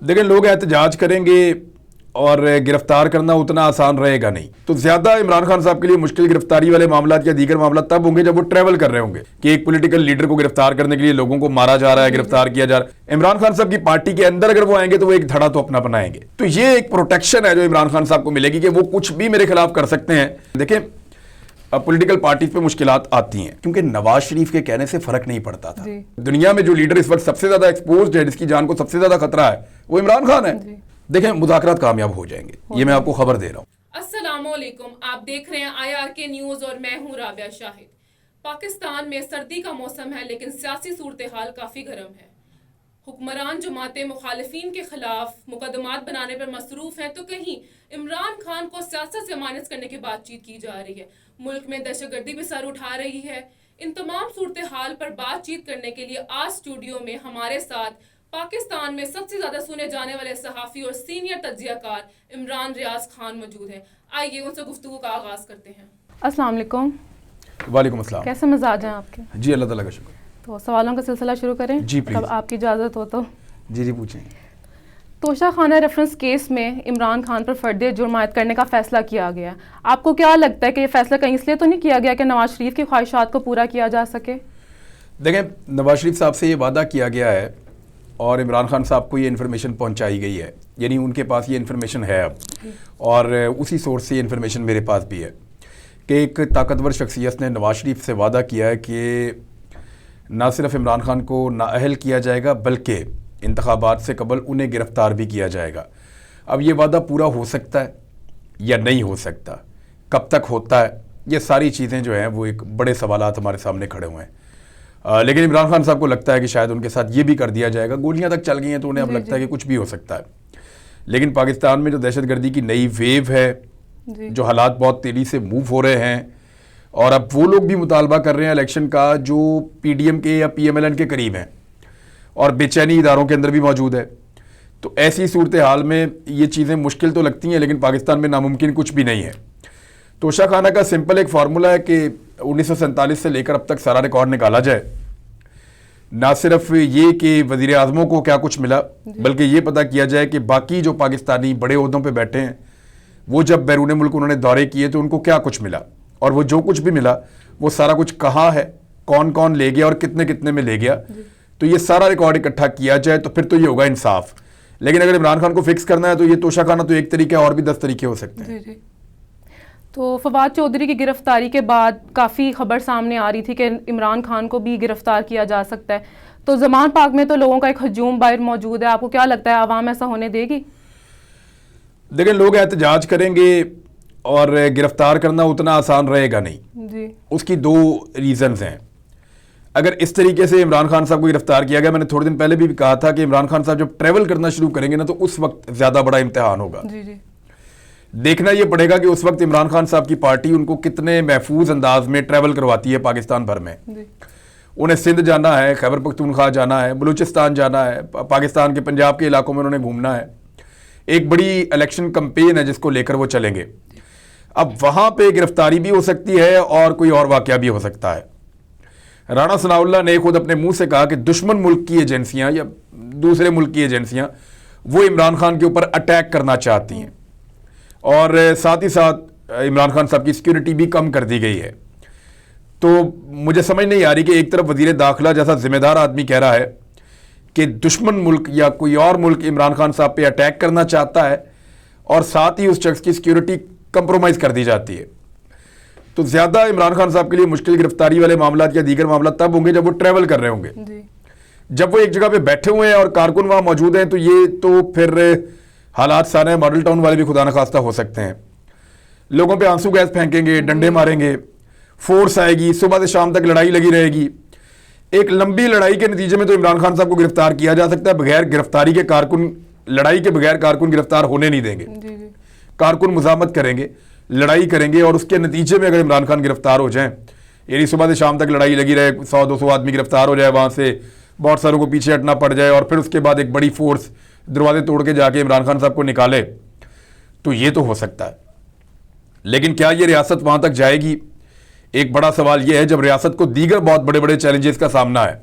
دیکھیں لوگ احتجاج کریں گے اور گرفتار کرنا اتنا آسان رہے گا نہیں. تو زیادہ عمران خان صاحب کے لیے مشکل گرفتاری والے معاملات یا دیگر معاملات تب ہوں گے جب وہ ٹریول کر رہے ہوں گے کہ ایک پولیٹیکل لیڈر کو گرفتار کرنے کے لیے لوگوں کو مارا جا رہا ہے, گرفتار کیا جا رہا ہے. عمران خان صاحب کی پارٹی کے اندر اگر وہ آئیں گے تو وہ ایک دھڑا تو اپنا بنائیں گے. تو یہ ایک پروٹیکشن ہے جو عمران خان صاحب کو ملے گی کہ وہ کچھ بھی میرے خلاف کر سکتے ہیں. دیکھیں پولیٹیکل پارٹیز پہ مشکلات آتی ہیں کیونکہ نواز شریف کے کہنے سے فرق نہیں پڑتا تھا. دنیا میں جو لیڈر اس وقت سب سے زیادہ ایکسپوزڈ ہے, جس کی جان کو سب سے زیادہ خطرہ ہے, وہ عمران خان ہے. دیکھیں مذاکرات کامیاب ہو جائیں گے, یہ میں آپ کو خبر دے رہا ہوں. السلام علیکم, آپ دیکھ رہے ہیں IRK نیوز اور میں ہوں رابعہ شاہد. پاکستان میں سردی کا موسم ہے لیکن سیاسی صورتحال کافی گرم ہے. حکمران جماعتیں مخالفین کے خلاف مقدمات بنانے پر مصروف ہیں تو کہیں عمران خان کو سیاست سے مائنس کرنے کی بات چیت کی جا رہی ہے. ملک میں دہشت گردی بھی سر اٹھا رہی ہے. ان تمام صورتحال پر بات چیت کرنے کے لیے آج اسٹوڈیو میں ہمارے ساتھ پاکستان میں سب سے زیادہ سنے جانے والے صحافی اور سینئر تجزیہ کار عمران ریاض خان موجود ہیں. آئیے ان سے گفتگو کا آغاز کرتے ہیں. السلام علیکم. وعلیکم السلام. کیسے مزاج ہیں آپ کے؟ جی اللہ تعالیٰ کا شکر. تو سوالوں کا سلسلہ شروع کریں. جی پلیز. اب آپ کی اجازت ہو تو. جی پوچھیں. توشہ خانہ ریفرنس کیس میں عمران خان پر فرد جرم عائد کرنے کا فیصلہ کیا گیا. آپ کو کیا لگتا ہے کہ یہ فیصلہ کہیں اس لیے تو نہیں کیا گیا کہ نواز شریف کی خواہشات کو پورا کیا جا سکے؟ دیکھیں نواز شریف صاحب سے یہ وعدہ کیا گیا ہے اور عمران خان صاحب کو یہ انفارمیشن پہنچائی گئی ہے, یعنی ان کے پاس یہ انفارمیشن ہے اب, اور اسی سورس سے یہ انفارمیشن میرے پاس بھی ہے کہ ایک طاقتور شخصیت نے نواز شریف سے وعدہ کیا ہے کہ نہ صرف عمران خان کو نااہل کیا جائے گا بلکہ انتخابات سے قبل انہیں گرفتار بھی کیا جائے گا. اب یہ وعدہ پورا ہو سکتا ہے یا نہیں ہو سکتا, کب تک ہوتا ہے, یہ ساری چیزیں جو ہیں وہ ایک بڑے سوالات ہمارے سامنے کھڑے ہوئے ہیں. لیکن عمران خان صاحب کو لگتا ہے کہ شاید ان کے ساتھ یہ بھی کر دیا جائے گا. گولیاں تک چل گئی ہیں تو انہیں اب لگتا ہے کہ کچھ بھی ہو سکتا ہے. لیکن پاکستان میں جو دہشت گردی کی نئی ویو ہے, جو حالات بہت تیزی سے موو ہو رہے ہیں, اور اب وہ لوگ بھی مطالبہ کر رہے ہیں الیکشن کا جو PDM کے یا PMLN کے قریب ہیں اور بے چینی اداروں کے اندر بھی موجود ہے. تو ایسی صورتحال میں یہ چیزیں مشکل تو لگتی ہیں لیکن پاکستان میں ناممکن کچھ بھی نہیں ہے. توشہ خانہ کا سمپل ایک فارمولہ ہے کہ 1947 سے لے کر اب تک سارا ریکارڈ نکالا جائے. نہ صرف یہ کہ وزیر اعظموں کو کیا کچھ ملا بلکہ یہ پتہ کیا جائے کہ باقی جو پاکستانی بڑے عہدوں پہ بیٹھے ہیں وہ جب بیرون ملک انہوں نے دورے کیے تو ان کو کیا کچھ ملا, اور وہ جو کچھ بھی ملا وہ سارا کچھ کہاں ہے, کون کون لے گیا اور کتنے کتنے میں لے گیا. تو یہ سارا ریکارڈ اکٹھا کیا جائے تو پھر تو یہ ہوگا انصاف. لیکن اگر عمران خان کو فکس کرنا ہے تو یہ توشہ خانہ تو ایک طریقہ, اور بھی 10 طریقے ہو سکتے ہیں. تو فواد چودھری کی گرفتاری کے بعد کافی خبر سامنے آ رہی تھی کہ عمران خان کو بھی گرفتار کیا جا سکتا ہے. تو زمان پاک میں تو لوگوں کا ایک ہجوم باہر موجود ہے. آپ کو کیا لگتا ہے عوام ایسا ہونے دے گی؟ دیکھیں لوگ احتجاج کریں گے اور گرفتار کرنا اتنا آسان رہے گا نہیں. جی. اس کی 2 ریزنز ہیں. اگر اس طریقے سے عمران خان صاحب کو گرفتار کیا گیا, میں نے تھوڑے دن پہلے بھی کہا تھا کہ عمران خان صاحب جب ٹریول کرنا شروع کریں گے نا تو اس وقت زیادہ بڑا امتحان ہوگا. جی. دیکھنا یہ پڑے گا کہ اس وقت عمران خان صاحب کی پارٹی ان کو کتنے محفوظ انداز میں ٹریول کرواتی ہے پاکستان بھر میں. انہیں سندھ جانا ہے, خیبر پختونخوا جانا ہے, بلوچستان جانا ہے, پاکستان کے پنجاب کے علاقوں میں انہوں نے گھومنا ہے. ایک بڑی الیکشن کمپین ہے جس کو لے کر وہ چلیں گے. اب وہاں پہ گرفتاری بھی ہو سکتی ہے اور کوئی اور واقعہ بھی ہو سکتا ہے. رانا ثناء اللہ نے خود اپنے منہ سے کہا کہ دشمن ملک کی ایجنسیاں یا دوسرے ملک کی ایجنسیاں وہ عمران خان کے اوپر اٹیک کرنا چاہتی ہیں, اور ساتھ ہی ساتھ عمران خان صاحب کی سیکیورٹی بھی کم کر دی گئی ہے. تو مجھے سمجھ نہیں آ رہی کہ ایک طرف وزیر داخلہ جیسا ذمہ دار آدمی کہہ رہا ہے کہ دشمن ملک یا کوئی اور ملک عمران خان صاحب پہ اٹیک کرنا چاہتا ہے اور ساتھ ہی اس شخص کی سیکیورٹی کمپرومائز کر دی جاتی ہے. تو زیادہ عمران خان صاحب کے لیے مشکل گرفتاری والے معاملات یا دیگر معاملات تب ہوں گے جب وہ ٹریول کر رہے ہوں گے. جب وہ ایک جگہ پہ بیٹھے ہوئے ہیں اور کارکن وہاں موجود ہیں تو یہ تو پھر حالات سارے ماڈل ٹاؤن والے بھی خدا نخواستہ ہو سکتے ہیں. لوگوں پہ آنسو گیس پھینکیں گے, ڈنڈے ماریں گے, فورس آئے گی, صبح سے شام تک لڑائی لگی رہے گی. ایک لمبی لڑائی کے نتیجے میں تو عمران خان صاحب کو گرفتار کیا جا سکتا ہے. بغیر گرفتاری کے کارکن, لڑائی کے بغیر کارکن گرفتار ہونے نہیں دیں گے. کارکن مزاحمت کریں گے, لڑائی کریں گے, اور اس کے نتیجے میں اگر عمران خان گرفتار ہو جائیں, یعنی صبح سے شام تک لڑائی لگی رہے, 100-200 آدمی گرفتار ہو جائے, وہاں سے بہت ساروں کو پیچھے ہٹنا پڑ جائے, اور پھر اس کے بعد ایک بڑی فورس دروازے توڑ کے جا کے عمران خان صاحب کو نکالے, تو یہ تو ہو سکتا ہے. لیکن کیا یہ ریاست وہاں تک جائے گی؟ ایک بڑا سوال یہ ہے جب ریاست کو دیگر بہت بڑے بڑے چیلنجز کا سامنا ہے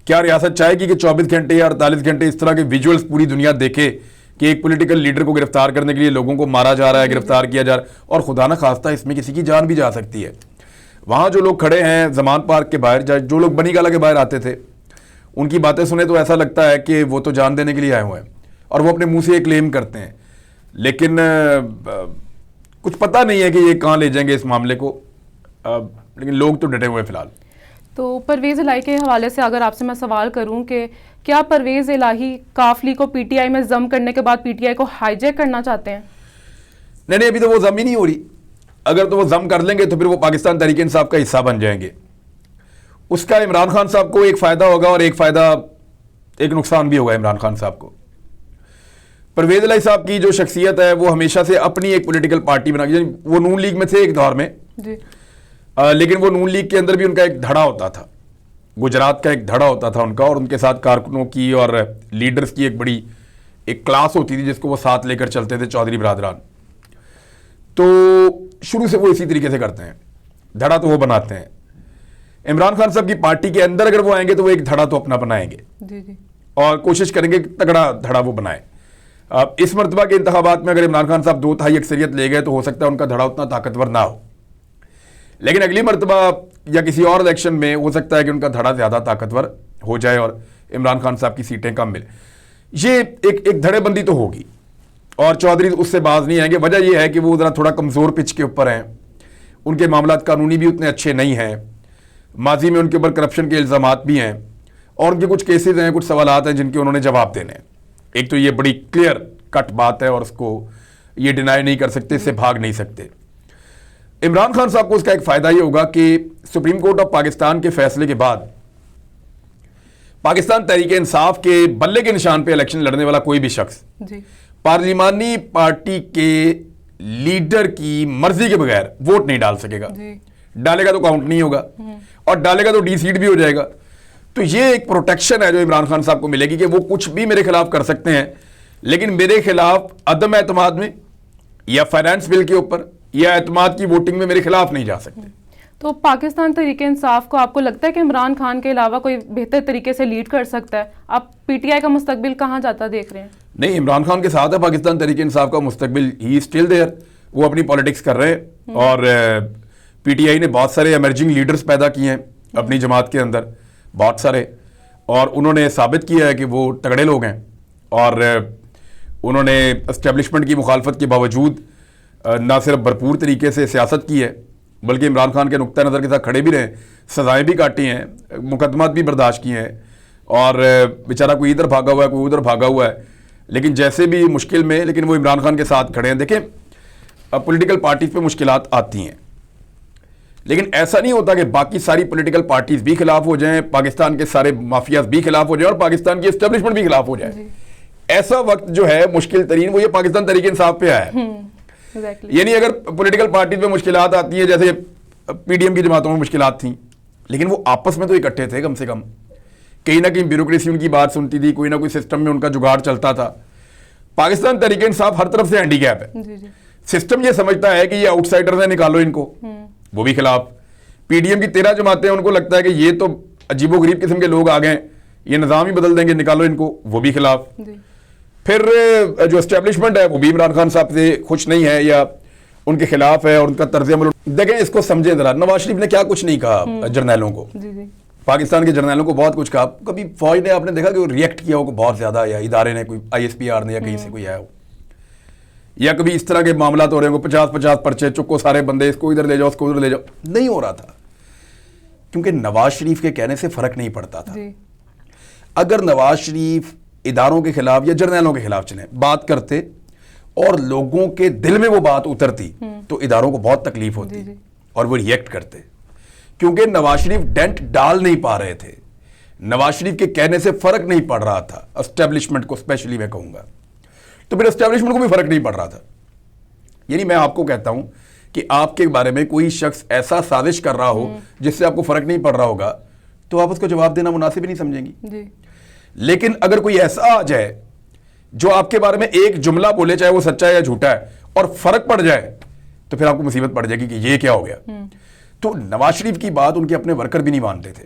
کیا ریاست چاہے گی کہ 24 گھنٹے یا 48 گھنٹے اس طرح کے ویجولز پوری دنیا دیکھے کہ ایک پولیٹیکل لیڈر کو گرفتار کرنے کے لیے لوگوں کو مارا جا رہا ہے, گرفتار کیا جا رہا ہے, اور خدا نہ خواستہ اس میں کسی کی جان بھی جا سکتی ہے. وہاں جو لوگ کھڑے ہیں زمان پارک کے باہر, جو لوگ بنی گالہ کے باہر آتے تھے, ان کی باتیں سنیں تو ایسا لگتا ہے کہ وہ تو جان دینے کے لیے آئے ہوئے ہیں اور وہ اپنے منہ سے یہ کلیم کرتے ہیں, لیکن کچھ پتہ نہیں ہے کہ یہ کہاں لے جائیں گے اس معاملے کو, لیکن لوگ تو ڈٹے ہوئے ہیں فی الحال. تو پرویز الہی کے حوالے سے اگر آپ سے میں سوال کروں کہ کیا پرویز الہی کاف لی کو پی ٹی آئی میں ضم کرنے کے بعد پی ٹی آئی کو ہائی جیک کرنا چاہتے ہیں؟ نہیں, ابھی تو وہ ضم ہی نہیں ہو رہی. اگر تو وہ ضم کر لیں گے تو پھر وہ پاکستان تحریک انصاف کا حصہ بن جائیں گے. اس کا عمران خان صاحب کو ایک فائدہ ہوگا اور ایک نقصان بھی ہوگا عمران خان صاحب کو. پرویز الہی صاحب کی جو شخصیت ہے وہ ہمیشہ سے اپنی ایک پولیٹیکل پارٹی بنا کے, وہ نون لیگ میں تھے ایک دور میں جی, لیکن وہ نون لیگ کے اندر بھی ان کا ایک دھڑا ہوتا تھا, گجرات کا ایک دھڑا ہوتا تھا ان کا, اور ان کے ساتھ کارکنوں کی اور لیڈرز کی ایک بڑی ایک کلاس ہوتی تھی جس کو وہ ساتھ لے کر چلتے تھے, چودھری برادران. تو شروع سے وہ اسی طریقے سے کرتے ہیں, دھڑا تو وہ بناتے ہیں. عمران خان صاحب کی پارٹی کے اندر اگر وہ آئیں گے تو وہ ایک دھڑا تو اپنا بنائیں گے جی جی, اور کوشش کریں گے کہ تگڑا دھڑا وہ بنائیں. اس مرتبہ کے انتخابات میں اگر عمران خان صاحب 2/3 اکثریت لے گئے تو ہو سکتا ہے ان کا دھڑا اتنا طاقتور نہ ہو, لیکن اگلی مرتبہ یا کسی اور الیکشن میں ہو سکتا ہے کہ ان کا دھڑا زیادہ طاقتور ہو جائے اور عمران خان صاحب کی سیٹیں کم ملیں. یہ ایک دھڑے بندی تو ہوگی اور چودھری اس سے باز نہیں آئیں گے. وجہ یہ ہے کہ وہ ذرا تھوڑا کمزور پچ کے اوپر ہیں, ان کے معاملات قانونی بھی اتنے اچھے نہیں ہیں, ماضی میں ان کے اوپر کرپشن کے الزامات بھی ہیں, اور ان کے کچھ کیسز ہیں, کچھ سوالات ہیں جن کے انہوں نے جواب دینے ہیں. ایک تو یہ بڑی کلیئر کٹ بات ہے اور اس کو یہ ڈینائی نہیں کر سکتے, اس سے بھاگ نہیں سکتے. عمران خان صاحب کو اس کا ایک فائدہ یہ ہوگا کہ سپریم کورٹ آف پاکستان کے فیصلے کے بعد پاکستان تحریک انصاف کے بلے کے نشان پہ الیکشن لڑنے والا کوئی بھی شخص جی, پارلیمانی پارٹی کے لیڈر کی مرضی کے بغیر ووٹ نہیں ڈال سکے گا. جی, ڈالے گا تو کاؤنٹ نہیں ہوگا, اور ڈالے گا تو ڈی سیٹ بھی ہو جائے گا. تو یہ ایک پروٹیکشن ہے جو عمران خان صاحب کو ملے گی کہ وہ کچھ بھی میرے خلاف کر سکتے ہیں, لیکن میرے خلاف عدم اعتماد میں یا فائنانس بل کے اوپر یا اعتماد کی ووٹنگ میں میرے خلاف نہیں جا سکتے. تو پاکستان تحریک انصاف کو آپ کو لگتا ہے کہ عمران خان کے علاوہ کوئی بہتر طریقے سے لیڈ کر سکتا ہے؟ آپ پی ٹی آئی کا مستقبل کہاں جاتا دیکھ رہے ہیں؟ نہیں, عمران خان کے ساتھ ہے پاکستان تحریک انصاف کا مستقبل, ہی اسٹل دیئر. وہ اپنی پالیٹکس کر رہے ہیں اور پی ٹی آئی نے بہت سارے ایمرجنگ لیڈرز پیدا کیے ہیں اپنی جماعت کے اندر, بہت سارے, اور انہوں نے ثابت کیا ہے کہ وہ تگڑے لوگ ہیں, اور انہوں نے اسٹیبلشمنٹ کی مخالفت کے باوجود نہ صرف بھرپور طریقے سے سیاست کی ہے بلکہ عمران خان کے نقطہ نظر کے ساتھ کھڑے بھی رہے, سزائیں بھی کاٹی ہیں, مقدمات بھی برداشت کیے ہیں, اور بیچارہ کوئی ادھر بھاگا ہوا ہے, کوئی ادھر بھاگا ہوا ہے, لیکن جیسے بھی مشکل میں, لیکن وہ عمران خان کے ساتھ کھڑے ہیں. دیکھیں, پولیٹیکل پارٹیز پہ مشکلات آتی ہیں, لیکن ایسا نہیں ہوتا کہ باقی ساری پولیٹیکل پارٹیز بھی خلاف ہو جائیں, پاکستان کے سارے مافیاز بھی خلاف ہو جائیں اور پاکستان کی اسٹیبلشمنٹ بھی خلاف ہو جائے. ایسا وقت جو ہے مشکل ترین وہ یہ پاکستان تحریک انصاف پہ آیا ہے. یعنی اگر پولیٹیکل پارٹیز میں مشکلات آتی ہیں, جیسے پی ڈی ایم کی جماعتوں میں مشکلات تھیں, لیکن وہ آپس میں تو اکٹھے تھے, کم سے کم کہیں نہ کہیں بیوروکریسی ان کی بات سنتی تھی, کوئی نہ کوئی سسٹم میں ان کا جگاڑ چلتا تھا. پاکستان تحریک انصاف ہر طرف سے ہینڈی کیپ ہے. سسٹم یہ سمجھتا ہے کہ یہ آؤٹ سائڈرز ہیں, نکالو ان کو, وہ بھی خلاف. پی ڈی ایم کی 13 جماعتیں, ان کو لگتا ہے کہ یہ تو عجیب و غریب قسم کے لوگ آ گئے, یہ نظام ہی بدل دیں گے, نکالو ان کو, وہ بھی خلاف. پھر جو اسٹیبلشمنٹ ہے وہ بھی عمران خان صاحب سے خوش نہیں ہے یا ان کے خلاف ہے, اور ان کا طرز عمل. دیکھیں, اس کو سمجھیں ذرا, نواز شریف نے کیا کچھ نہیں کہا جرنیلوں کو, پاکستان کے جرنیلوں کو بہت کچھ کہا. کبھی فوج نے آپ نے دیکھا کہ وہ ریئیکٹ کیا ہو بہت زیادہ, یا ادارے نے, کوئی آئی ایس پی آر نے یا کہیں سے کوئی آیا ہو, یا کبھی اس طرح کے معاملات ہو رہے ہیں 50 پرچے, چکو سارے بندے, اس کو ادھر لے جاؤ, اس کو ادھر لے جاؤ, نہیں ہو رہا تھا, کیونکہ نواز شریف کے کہنے سے فرق نہیں پڑتا تھا. اگر نواز شریف اداروں کے خلاف یا جرنیلوں کے خلاف چلیں, بات کرتے اور لوگوں کے دل میں وہ بات اترتی تو اداروں کو بہت تکلیف ہوتی اور وہ ریئیکٹ کرتے, کیونکہ نواز شریف ڈینٹ ڈال نہیں پا رہے تھے. نواز شریف کے کہنے سے فرق نہیں پڑ رہا تھا اسٹیبلشمنٹ کو, اسپیشلی میں کہوں گا, تو پھر اسٹیبلشمنٹ کو بھی فرق نہیں پڑ رہا تھا. یعنی میں آپ کو کہتا ہوں کہ آپ کے بارے میں کوئی شخص ایسا سازش کر رہا ہو جس سے آپ کو فرق نہیں پڑ رہا ہوگا, تو آپ اس کو جواب دینا مناسب ہی نہیں سمجھیں گی. لیکن اگر کوئی ایسا آ جائے جو آپ کے بارے میں ایک جملہ بولے, چاہے وہ سچا ہے یا جھوٹا ہے, اور فرق پڑ جائے, تو پھر آپ کو مصیبت پڑ جائے گی کہ یہ کیا ہو گیا. تو نواز شریف کی بات ان کے اپنے ورکر بھی نہیں مانتے تھے,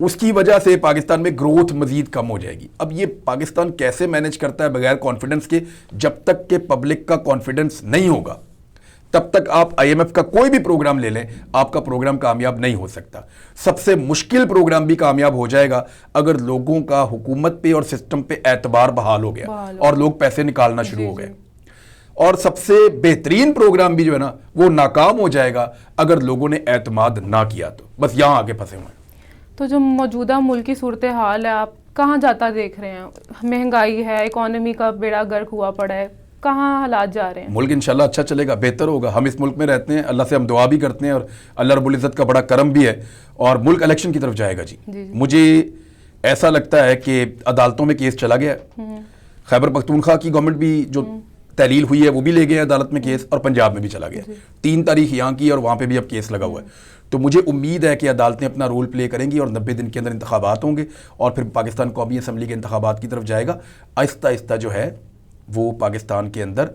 اس کی وجہ سے پاکستان میں گروتھ مزید کم ہو جائے گی. اب یہ پاکستان کیسے مینج کرتا ہے بغیر کانفیڈنس کے؟ جب تک کہ پبلک کا کانفیڈنس نہیں ہوگا تب تک آپ آئی ایم ایف کا کوئی بھی پروگرام لے لیں, آپ کا پروگرام کامیاب نہیں ہو سکتا. سب سے مشکل پروگرام بھی کامیاب ہو جائے گا اگر لوگوں کا حکومت پہ اور سسٹم پہ اعتبار بحال ہو گیا اور لوگ پیسے نکالنا شروع ہو گئے. اور سب سے بہترین پروگرام بھی جو ہے نا وہ ناکام ہو جائے گا اگر لوگوں نے اعتماد نہ کیا. تو بس یہاں آگے پھنسے ہوئے ہیں. تو جو موجودہ ملک کی صورتحال ہے آپ کہاں جاتا دیکھ رہے ہیں؟ مہنگائی ہے, اکانومی کا بیڑا غرق ہوا پڑا ہے, کہاں حالات جا رہے ہیں؟ ملک انشاءاللہ اچھا چلے گا, بہتر ہوگا. ہم اس ملک میں رہتے ہیں, اللہ سے ہم دعا بھی کرتے ہیں اور اللہ رب العزت کا بڑا کرم بھی ہے, اور ملک الیکشن کی طرف جائے گا. جی مجھے ایسا لگتا ہے کہ عدالتوں میں کیس چلا گیا ہے. خیبر پختونخوا کی گورنمنٹ بھی جو تحلیل ہوئی ہے وہ بھی لے گئے عدالت میں کیس, اور پنجاب میں بھی چلا گیا. 3 تاریخ یہاں کی اور وہاں پہ بھی اب کیس لگا ہوا ہے. تو مجھے امید ہے کہ عدالتیں اپنا رول پلے کریں گی اور 90 دن کے اندر انتخابات ہوں گے اور پھر پاکستان قومی اسمبلی کے انتخابات کی طرف جائے گا. آہستہ آہستہ جو ہے وہ پاکستان کے اندر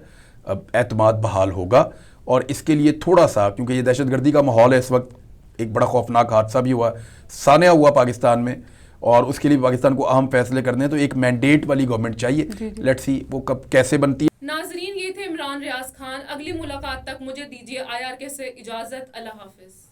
اعتماد بحال ہوگا. اور اس کے لیے تھوڑا سا, کیونکہ یہ دہشت گردی کا ماحول ہے اس وقت, ایک بڑا خوفناک حادثہ بھی ہوا, سانحہ ہوا پاکستان میں, اور اس کے لیے پاکستان کو اہم فیصلے کرنے ہیں. تو ایک مینڈیٹ والی گورنمنٹ چاہیے. لیٹس سی وہ کب کیسے بنتی ہے. ناظرین, یہ تھے عمران ریاض خان. اگلی ملاقات تک مجھے دیجیے IRK سے اجازت. اللہ حافظ.